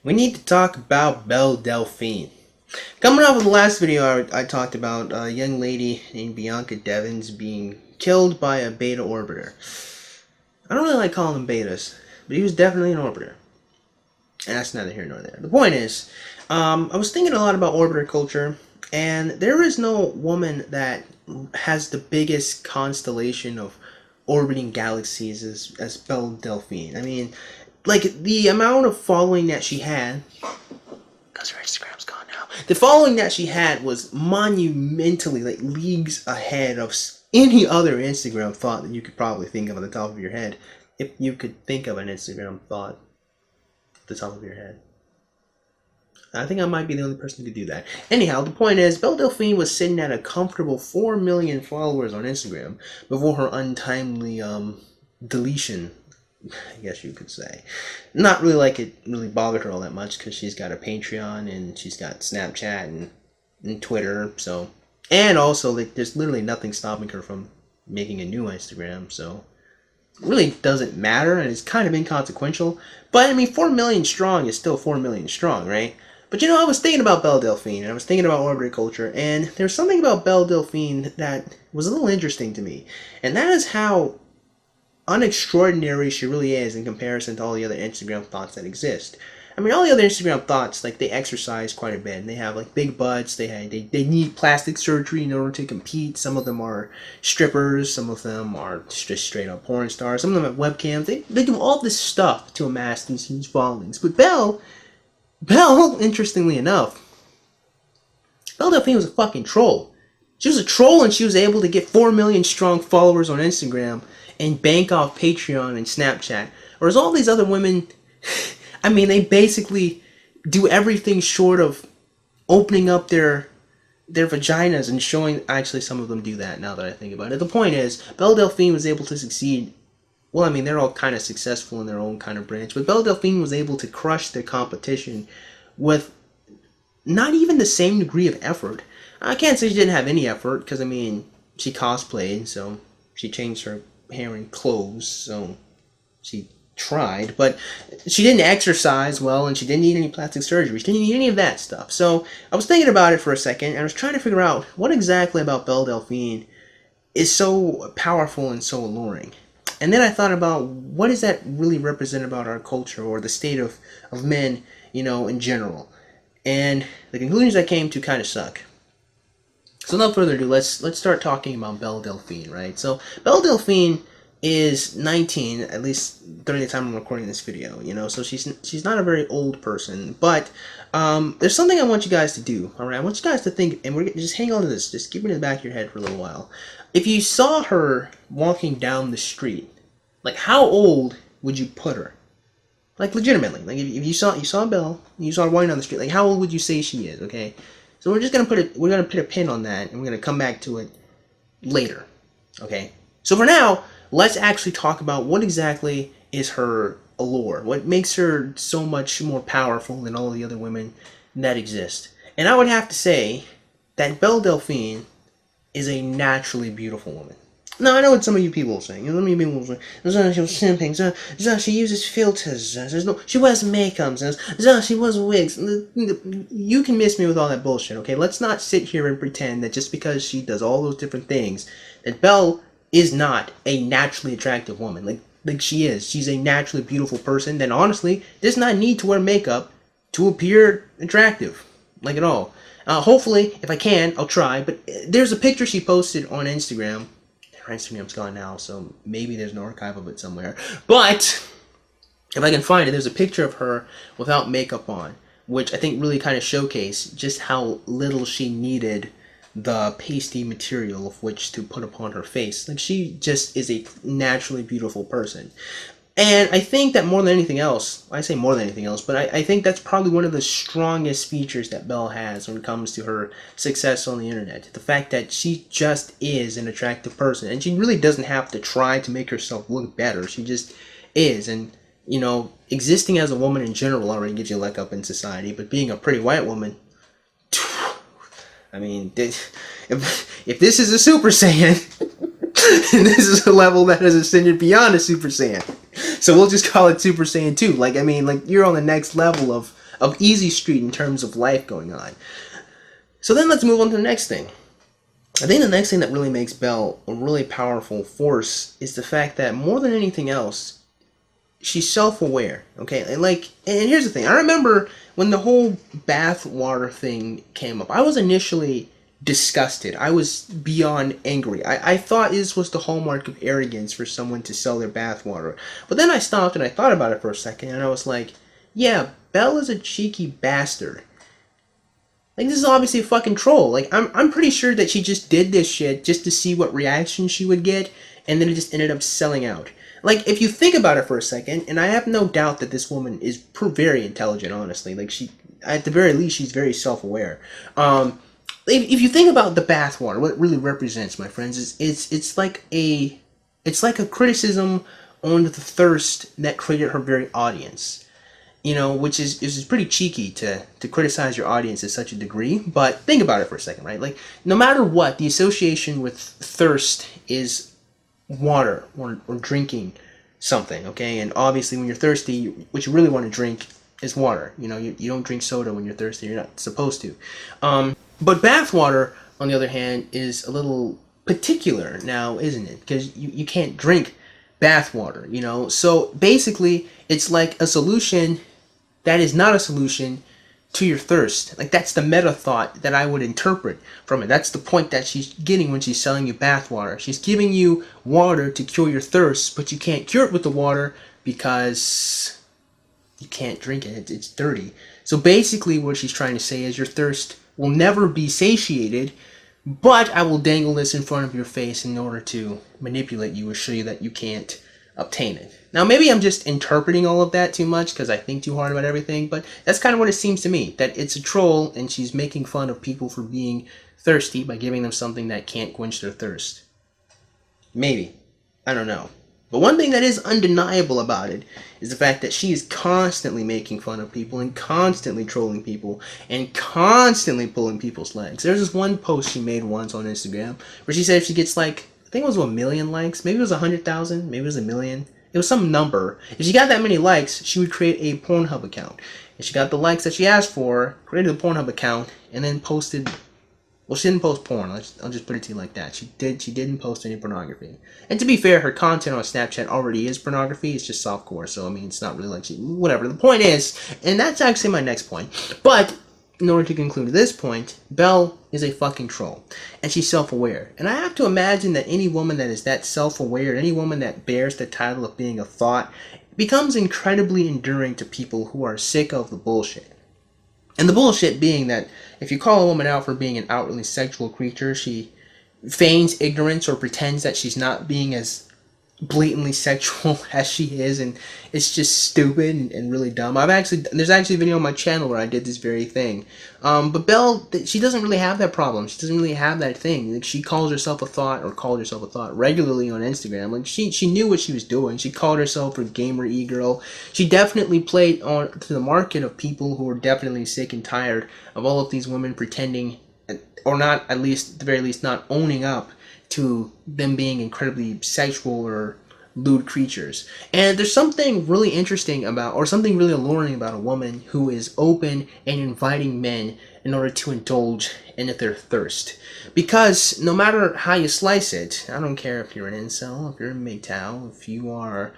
We need to talk about Belle Delphine. Coming off of the last video, I talked about a young lady named Bianca Devins being killed by a beta orbiter. I don't really like calling them betas, but he was definitely an orbiter. And that's neither here nor there. The point is, I was thinking a lot about orbiter culture, and there is no woman that has the biggest constellation of orbiting galaxies as Belle Delphine. I mean, like, the amount of following that she had, because her Instagram's gone now, the following that she had was monumentally, like, leagues ahead of any other Instagram thought that you could probably think of on the top of your head, if you could think of an Instagram thought at the top of your head. I think I might be the only person who could do that. Anyhow, the point is, Belle Delphine was sitting at a comfortable 4 million followers on Instagram before her untimely deletion, I guess you could say. Not really like it really bothered her all that much, because she's got a Patreon and she's got Snapchat and Twitter, so, and also, like, there's literally nothing stopping her from making a new Instagram, so it really doesn't matter, and it's kind of inconsequential. But I mean, 4 million strong is still 4 million strong, right? But you know, I was thinking about Belle Delphine, and I was thinking about orbiter culture, and there's something about Belle Delphine that was a little interesting to me, and that is how unextraordinary she really is in comparison to all the other Instagram thoughts that exist. I mean, all the other Instagram thoughts, like, they exercise quite a bit, and they have, like, big butts, they need plastic surgery in order to compete. Some of them are strippers, some of them are just straight up porn stars, some of them have webcams. They do all this stuff to amass these huge followings. But Belle, interestingly enough, Belle Delphine was a fucking troll. She was a troll, and she was able to get 4 million strong followers on Instagram and bank off Patreon and Snapchat. Whereas all these other women, I mean, they basically do everything short of opening up their vaginas and showing. Actually, some of them do that, now that I think about it. The point is, Belle Delphine was able to succeed. Well, I mean, they're all kind of successful in their own kind of branch, but Belle Delphine was able to crush their competition with not even the same degree of effort. I can't say she didn't have any effort, because, I mean, she cosplayed, so she changed her hair and clothes, so she tried, but she didn't exercise well, and she didn't need any plastic surgery. She didn't need any of that stuff. So I was thinking about it for a second, and I was trying to figure out what exactly about Belle Delphine is so powerful and so alluring. And then I thought about, what does that really represent about our culture, or the state of men, you know, in general. And the conclusions I came to kind of suck. So without further ado, let's start talking about Belle Delphine, right? So Belle Delphine is 19, at least during the time I'm recording this video, you know, so she's not a very old person, but there's something I want you guys to do, alright? I want you guys to think, and we're just hang on to this, just keep it in the back of your head for a little while. If you saw her walking down the street, like, how old would you put her? Like, legitimately, like, if you saw Belle, and you saw her walking down the street, like, how old would you say she is, okay? So we're gonna put a pin on that, and we're gonna come back to it later. Okay? So for now, let's actually talk about what exactly is her allure. What makes her so much more powerful than all the other women that exist. And I would have to say that Belle Delphine is a naturally beautiful woman. Now, I know what some of you people are saying. Some of you people are saying, she was simping, she uses filters, she wears makeup, she wears wigs. You can miss me with all that bullshit, okay? Let's not sit here and pretend that just because she does all those different things, that Belle is not a naturally attractive woman. Like she is. She's a naturally beautiful person that honestly does not need to wear makeup to appear attractive. Like, at all. Hopefully, if I can, I'll try, but there's a picture she posted on Instagram. Her Instagram's gone now, so maybe there's an archive of it somewhere. But if I can find it, there's a picture of her without makeup on, which I think really kind of showcased just how little she needed the pasty material of which to put upon her face. Like, she just is a naturally beautiful person. And I think that more than anything else, I say more than anything else, but I think that's probably one of the strongest features that Belle has when it comes to her success on the internet. The fact that she just is an attractive person, and she really doesn't have to try to make herself look better. She just is, and, you know, existing as a woman in general already gives you a leg up in society, but being a pretty white woman, I mean, if this is a Super Saiyan, and this is a level that has ascended beyond a Super Saiyan. So we'll just call it Super Saiyan 2. Like, I mean, like, you're on the next level of of easy street in terms of life going on. So then let's move on to the next thing. I think the next thing that really makes Belle a really powerful force is the fact that more than anything else, she's self-aware. Okay, and here's the thing. I remember when the whole bath water thing came up. I was initially disgusted. I was beyond angry. I thought this was the hallmark of arrogance for someone to sell their bath water. But then I stopped and I thought about it for a second, and I was like, yeah, Belle is a cheeky bastard. Like, this is obviously a fucking troll. Like, I'm pretty sure that she just did this shit just to see what reaction she would get, and then it just ended up selling out. Like, if you think about it for a second, and I have no doubt that this woman is very intelligent, honestly. Like, at the very least, she's very self-aware. If you think about the bathwater, what it really represents, my friends, is it's like a criticism on the thirst that created her very audience. You know, which is pretty cheeky to criticize your audience to such a degree. But think about it for a second, right? Like, no matter what, the association with thirst is water or drinking something, okay? And obviously, when you're thirsty, what you really want to drink is water. You know, you don't drink soda when you're thirsty. You're not supposed to. But bath water, on the other hand, is a little particular now, isn't it? Because you can't drink bath water, you know? So basically, it's like a solution that is not a solution to your thirst. Like, that's the meta thought that I would interpret from it. That's the point that she's getting when she's selling you bath water. She's giving you water to cure your thirst, but you can't cure it with the water because you can't drink it. It's dirty. So basically what she's trying to say is your thirst will never be satiated, but I will dangle this in front of your face in order to manipulate you or show you that you can't obtain it. Now, maybe I'm just interpreting all of that too much because I think too hard about everything, but that's kind of what it seems to me, that it's a troll and she's making fun of people for being thirsty by giving them something that can't quench their thirst. Maybe. I don't know. But one thing that is undeniable about it is the fact that she is constantly making fun of people and constantly trolling people and constantly pulling people's legs. There's this one post she made once on Instagram where she said if she gets like, I think it was 1 million likes, maybe it was 100,000, maybe it was 1 million. It was some number. If she got that many likes, she would create a Pornhub account. If she got the likes that she asked for, created a Pornhub account, and then posted. Well, she didn't post porn. I'll just put it to you like that. She didn't post any pornography. And to be fair, her content on Snapchat already is pornography. It's just softcore. So I mean, it's not really like whatever. The point is, and that's actually my next point. But in order to conclude this point, Belle is a fucking troll. And she's self-aware. And I have to imagine that any woman that is that self-aware, any woman that bears the title of being a thought, becomes incredibly enduring to people who are sick of the bullshit. And the bullshit being that if you call a woman out for being an outwardly sexual creature, she feigns ignorance or pretends that she's not being as blatantly sexual as she is, and it's just stupid and really dumb. There's actually a video on my channel where I did this very thing. But Belle, she doesn't really have that problem. She doesn't really have that thing. Like, she calls herself a thought, or called herself a thought regularly on Instagram. Like, she knew what she was doing. She called herself a gamer e-girl. She definitely played on to the market of people who are definitely sick and tired of all of these women pretending, or not, at least, at the very least, not owning up to them being incredibly sexual or lewd creatures. And there's something really interesting about, or something really alluring about a woman who is open and inviting men in order to indulge in their thirst. Because no matter how you slice it, I don't care if you're an incel, if you're a MGTOW, if you are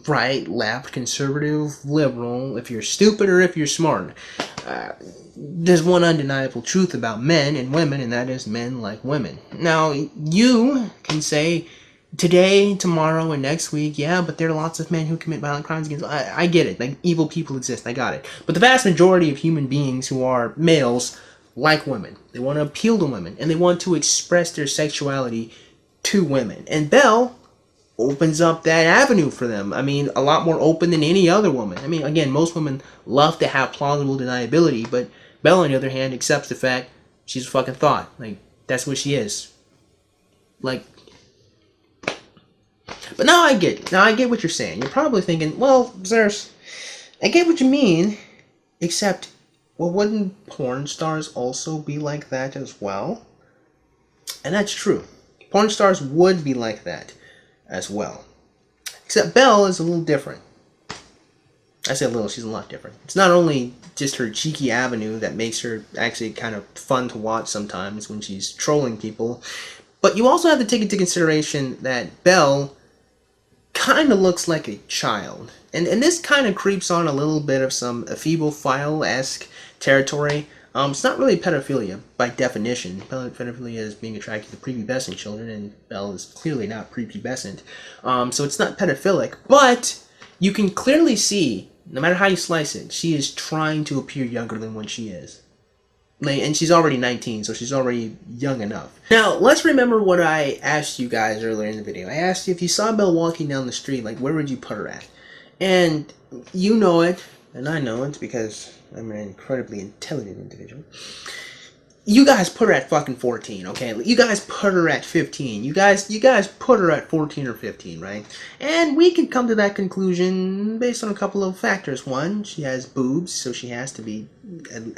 right, left, conservative, liberal, if you're stupid or if you're smart, there's one undeniable truth about men and women, and that is men like women. Now, you can say today, tomorrow, and next week, yeah, but there are lots of men who commit violent crimes against. I get it. Like, evil people exist. I got it. But the vast majority of human beings who are males like women. They want to appeal to women, and they want to express their sexuality to women. And Belle opens up that avenue for them. I mean, a lot more open than any other woman. I mean, again, most women love to have plausible deniability, but Belle, on the other hand, accepts the fact she's a fucking thought. Like, that's what she is. Like, but now I get what you're saying. You're probably thinking, well, Zeus, I get what you mean, except, well, wouldn't porn stars also be like that as well? And that's true. Porn stars would be like that as well. Except Belle is a little different. I say a little, she's a lot different. It's not only just her cheeky avenue that makes her actually kind of fun to watch sometimes when she's trolling people, but you also have to take into consideration that Belle kind of looks like a child. And this kind of creeps on a little bit of some ephebophile-esque territory. It's not really pedophilia by definition. Pedophilia is being attracted to prepubescent children, and Belle is clearly not prepubescent. So it's not pedophilic, but you can clearly see, no matter how you slice it, she is trying to appear younger than what she is. And she's already 19, so she's already young enough. Now, let's remember what I asked you guys earlier in the video. I asked you, if you saw Belle walking down the street, like, where would you put her at? And you know it, and I know it, because I'm an incredibly intelligent individual. You guys put her at fucking 14, okay? You guys put her at 15. You guys put her at 14 or 15, right? And we can come to that conclusion based on a couple of factors. One, she has boobs, so she has to be,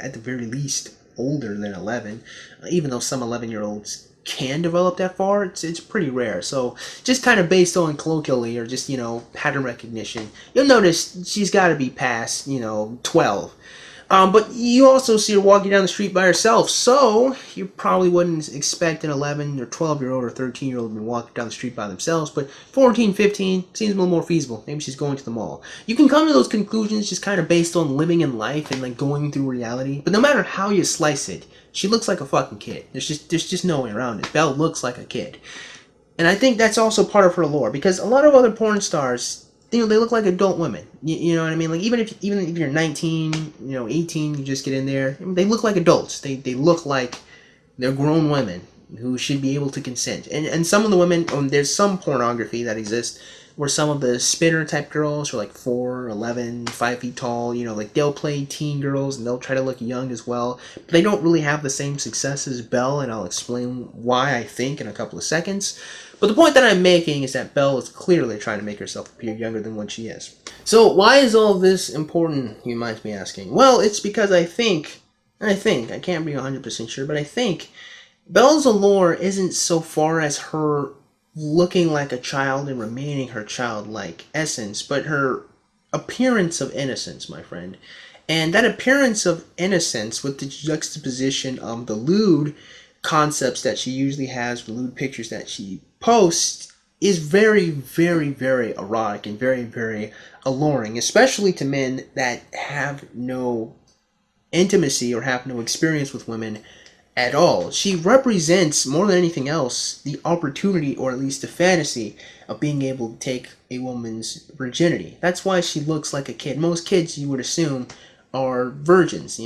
at the very least, older than 11. Even though some 11-year-olds can develop that far, it's pretty rare. So just kind of based on colloquially, or just, pattern recognition, you'll notice she's got to be past, 12. But you also see her walking down the street by herself, so you probably wouldn't expect an 11 or 12-year-old or 13-year-old to be walking down the street by themselves, but 14, 15 seems a little more feasible. Maybe she's going to the mall. You can come to those conclusions just kind of based on living in life and like going through reality, but no matter how you slice it, she looks like a fucking kid. There's just no way around it. Belle looks like a kid. And I think that's also part of her allure, because a lot of other porn stars, they look like adult women. You know what I mean? Like, even if you're 19, 18, you just get in there, they look like adults. They look like they're grown women who should be able to consent. And some of the women, there's some pornography that exists where some of the spinner type girls are like 4, 11, 5 feet tall, like they'll play teen girls and they'll try to look young as well. But they don't really have the same success as Belle, and I'll explain why, I think, in a couple of seconds. But the point that I'm making is that Belle is clearly trying to make herself appear younger than what she is. So why is all this important, you might be asking? Well, it's because I can't be 100% sure, but I think Belle's allure isn't so far as her looking like a child and remaining her childlike essence, but her appearance of innocence, my friend. And that appearance of innocence, with the juxtaposition of the lewd concepts that she usually has, the lewd pictures that she posts, is very, very, very erotic and very, very alluring, especially to men that have no intimacy or have no experience with women at all. She represents, more than anything else, the opportunity, or at least the fantasy, of being able to take a woman's virginity. That's why she looks like a kid. Most kids, you would assume, are virgins,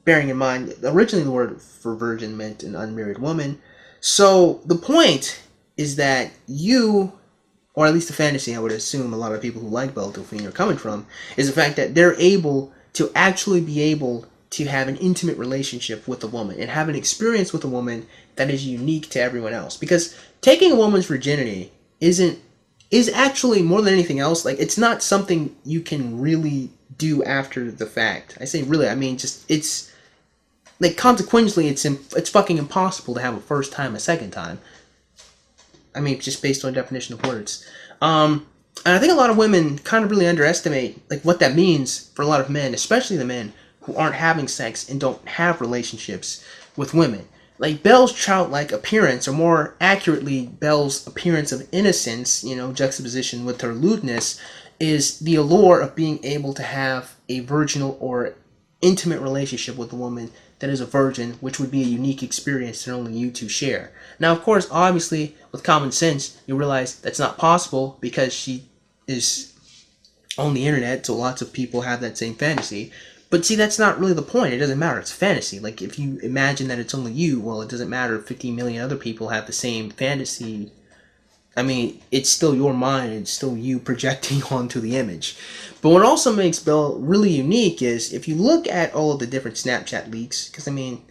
bearing in mind, originally the word for virgin meant an unmarried woman. So the point is that you, or at least the fantasy I would assume a lot of people who like Belle Delphine are coming from, is the fact that they're able to actually be able to have an intimate relationship with a woman and have an experience with a woman that is unique to everyone else. Because taking a woman's virginity is actually, more than anything else, like, it's not something you can really do after the fact. I say really, I mean, just, it's like, consequently, it's fucking impossible to have a first time, a second time. I mean, just based on definition of words. And I think a lot of women kind of really underestimate, like, what that means for a lot of men, especially the men who aren't having sex and don't have relationships with women. Like, Belle's childlike appearance, or more accurately, Belle's appearance of innocence, juxtaposition with her lewdness, is the allure of being able to have a virginal or intimate relationship with a woman that is a virgin, which would be a unique experience that only you two share. Now, of course, obviously, with common sense, you realize that's not possible because she is on the internet, so lots of people have that same fantasy. But see, that's not really the point. It doesn't matter. It's fantasy. Like, if you imagine that it's only you, well, it doesn't matter if 50 million other people have the same fantasy. I mean, it's still your mind. It's still you projecting onto the image. But what also makes Belle really unique is, if you look at all of the different Snapchat leaks, because, I mean,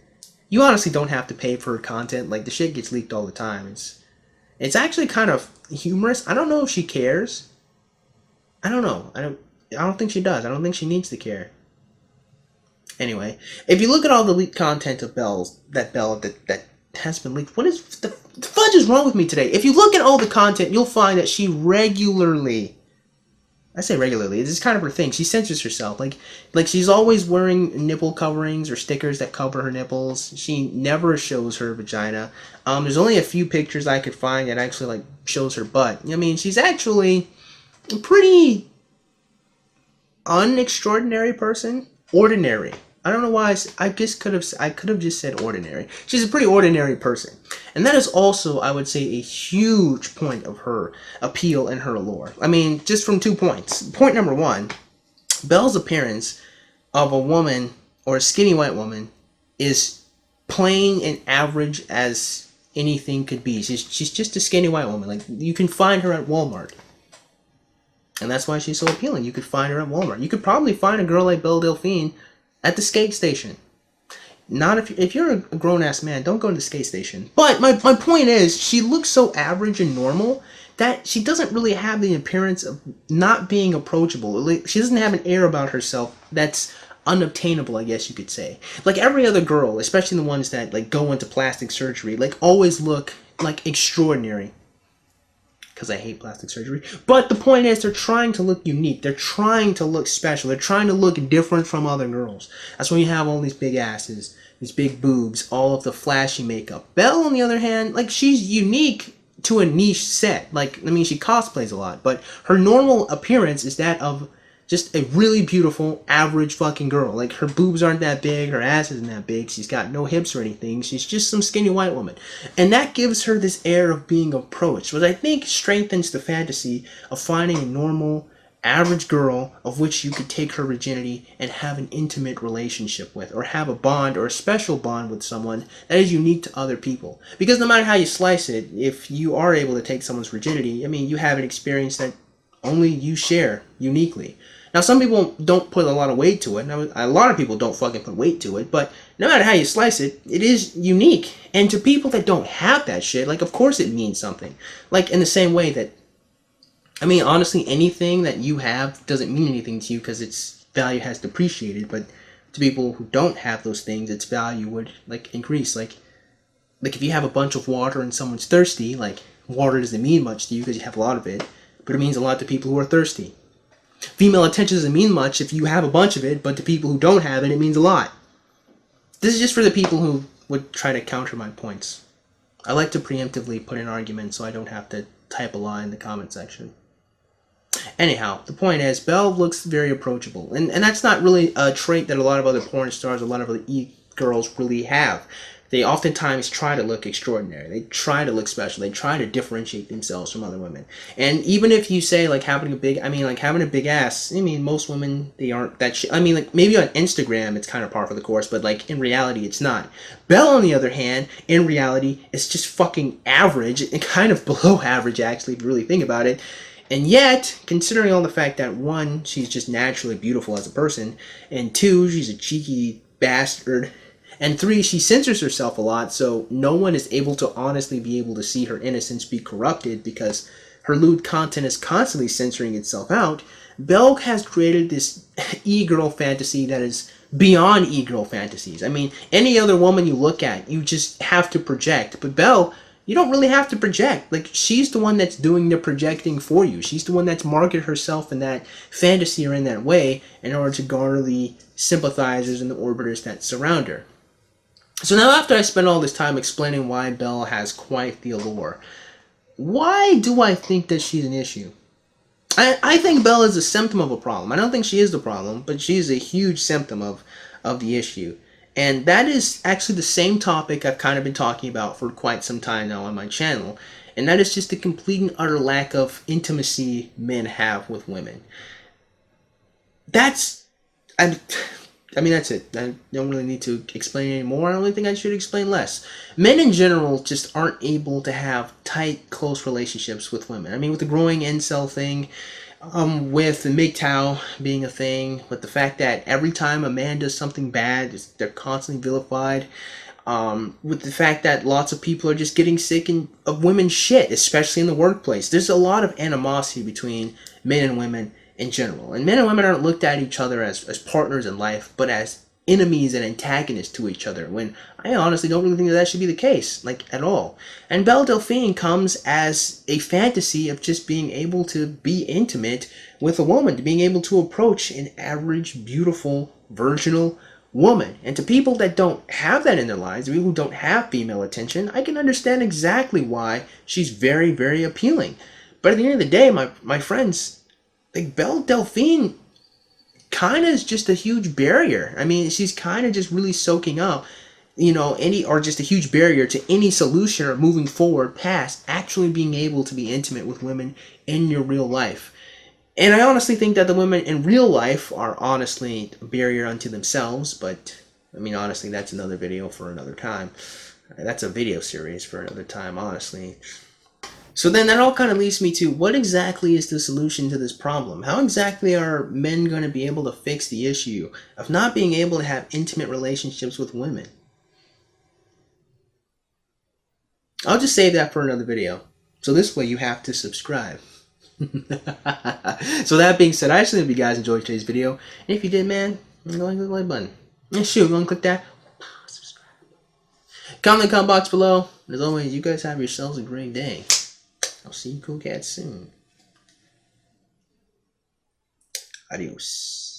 you honestly don't have to pay for her content. Like, the shit gets leaked all the time. It's actually kind of humorous. I don't know if she cares. I don't know. I don't think she does. I don't think she needs to care. Anyway, if you look at all the leaked content of that has been leaked, what is the fudge is wrong with me today? If you look at all the content, you'll find that she regularly I say regularly. It's kind of her thing. She censors herself. Like she's always wearing nipple coverings or stickers that cover her nipples. She never shows her vagina. There's only a few pictures I could find that actually like shows her butt. I mean, she's actually a pretty unextraordinary person. Ordinary. I don't know why. I could have just said ordinary. She's a pretty ordinary person, and that is also, I would say, a huge point of her appeal and her allure. I mean, just from 2 points. Point number one: Belle's appearance of a woman or a skinny white woman is plain and average as anything could be. She's just a skinny white woman. Like, you can find her at Walmart. And that's why she's so appealing. You could find her at Walmart. You could probably find a girl like Belle Delphine at the skate station. Not if you're a grown-ass man, don't go to the skate station. But my point is, she looks so average and normal that she doesn't really have the appearance of not being approachable. She doesn't have an air about herself that's unobtainable, I guess you could say. Like every other girl, especially the ones that like go into plastic surgery, like always look like extraordinary. Because I hate plastic surgery. But the point is, they're trying to look unique. They're trying to look special. They're trying to look different from other girls. That's when you have all these big asses, these big boobs, all of the flashy makeup. Belle, on the other hand, like, she's unique to a niche set. Like, I mean, she cosplays a lot. But her normal appearance is that of just a really beautiful, average fucking girl. Like, her boobs aren't that big, her ass isn't that big, she's got no hips or anything, she's just some skinny white woman. And that gives her this air of being approached, which I think strengthens the fantasy of finding a normal, average girl of which you could take her virginity and have an intimate relationship with, or have a bond or a special bond with someone that is unique to other people. Because no matter how you slice it, if you are able to take someone's virginity, I mean, you have an experience that only you share uniquely. Now, some people don't put a lot of weight to it. Now, a lot of people don't fucking put weight to it. But no matter how you slice it, it is unique. And to people that don't have that shit, like, of course it means something. Like, in the same way that, I mean, honestly, anything that you have doesn't mean anything to you because its value has depreciated. But to people who don't have those things, its value would, like, increase. Like if you have a bunch of water and someone's thirsty, like, water doesn't mean much to you because you have a lot of it. But it means a lot to people who are thirsty. Female attention doesn't mean much if you have a bunch of it, but to people who don't have it, it means a lot. This is just for the people who would try to counter my points. I like to preemptively put in arguments so I don't have to type a lie in the comment section. Anyhow, the point is, Belle looks very approachable. And that's not really a trait that a lot of other porn stars, a lot of other e-girls really have. They oftentimes try to look extraordinary. They try to look special. They try to differentiate themselves from other women. And even if you say, like, having a big ass, I mean, most women, they aren't that shit. I mean, like, maybe on Instagram, it's kind of par for the course, but, like, in reality, it's not. Belle, on the other hand, in reality, is just fucking average, and kind of below average, actually, if you really think about it. And yet, considering all the fact that, one, she's just naturally beautiful as a person, and two, she's a cheeky bastard, and three, she censors herself a lot, so no one is able to honestly be able to see her innocence be corrupted because her lewd content is constantly censoring itself out. Belle has created this e-girl fantasy that is beyond e-girl fantasies. I mean, any other woman you look at, you just have to project. But Belle, you don't really have to project. Like, she's the one that's doing the projecting for you. She's the one that's marketed herself in that fantasy or in that way in order to garner the sympathizers and the orbiters that surround her. So now, after I spent all this time explaining why Belle has quite the allure, why do I think that she's an issue? I think Belle is a symptom of a problem. I don't think she is the problem, but she's a huge symptom of the issue. And that is actually the same topic I've kind of been talking about for quite some time now on my channel. And that is just the complete and utter lack of intimacy men have with women. That's it. I don't really need to explain anymore. I only think I should explain less. Men in general just aren't able to have tight, close relationships with women. I mean, with the growing incel thing, with the MGTOW being a thing, with the fact that every time a man does something bad, they're constantly vilified, with the fact that lots of people are just getting sick of women's shit, especially in the workplace. There's a lot of animosity between men and women in general. And men and women aren't looked at each other as partners in life, but as enemies and antagonists to each other, when I honestly don't really think that should be the case, like, at all. And Belle Delphine comes as a fantasy of just being able to be intimate with a woman, to being able to approach an average, beautiful, virginal woman. And to people that don't have that in their lives, people who don't have female attention, I can understand exactly why she's very, very appealing. But at the end of the day, my friends, like, Belle Delphine kind of is just a huge barrier. I mean, she's kind of just really soaking up, or just a huge barrier to any solution or moving forward past actually being able to be intimate with women in your real life. And I honestly think that the women in real life are honestly a barrier unto themselves, but I mean, honestly, that's another video for another time. That's a video series for another time, honestly. So then that all kind of leads me to, what exactly is the solution to this problem? How exactly are men going to be able to fix the issue of not being able to have intimate relationships with women? I'll just save that for another video. So this way you have to subscribe. So that being said, I actually hope you guys enjoyed today's video. And if you did, man, go and click the like button. And shoot, go and click that. Subscribe. Comment in the comment box below. And as always, you guys have yourselves a great day. I'll see you cool cats soon. Adios.